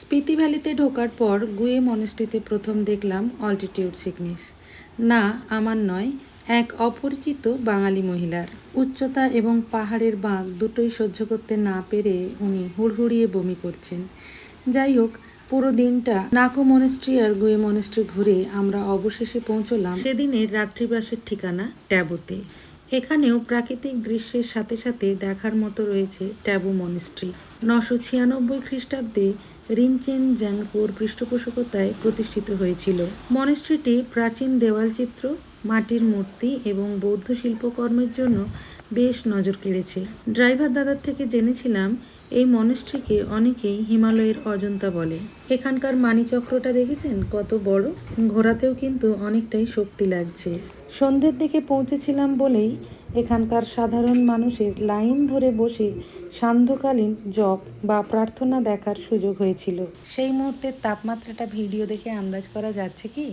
স্পিতি ভ্যালিতে ঢোকার পর গুয়ে মনেস্ট্রিতে প্রথম দেখলাম অল্টিটিউড সিকনেস। না, আমার নয়, এক অপরিচিত বাঙালি মহিলার। উচ্চতা এবং পাহাড়ের বাঁক দুটোই সহ্য করতে না পেরে উনি হুড়হুড়িয়ে বমি করছেন। যাই হোক, পুরো দিনটা নাকো মনেস্ট্রি আর গুয়ে মনেস্ট্রি ঘুরে আমরা অবশেষে পৌঁছলাম সেদিনের রাত্রিবাসের ঠিকানা ট্যাবোতে। এখানেও প্রাকৃতিক দৃশ্যের সাথে সাথে দেখার মতো রয়েছে ট্যাবো মনেস্ট্রি। 996 খ্রিস্টাব্দে রিনচেন জ্যাংপোর পৃষ্ঠপোষকতায় প্রতিষ্ঠিত হয়েছিল। মনেস্ট্রিটি প্রাচীন দেওয়ালচিত্র, মাটির মূর্তি এবং বৌদ্ধ শিল্পকর্মের জন্য বেশ নজর কেড়েছে। ড্রাইভার দাদার থেকে জেনেছিলাম এই মনেস্ট্রিকে অনেকেই হিমালয়ের অজন্তা বলে। এখানকার মানিচক্রটা দেখেছেন কত বড়? ঘোরাতেও কিন্তু অনেকটাই শক্তি লাগছে। সন্ধ্যের দিকে পৌঁছেছিলাম বলেই এখানকার সাধারণ মানুষের লাইন ধরে বসে সান্ধ্যকালীন জপ বা প্রার্থনা দেখার সুযোগ হয়েছিল। সেই মুহূর্তের তাপমাত্রাটা ভিডিও দেখে আন্দাজ করা যাচ্ছে কি?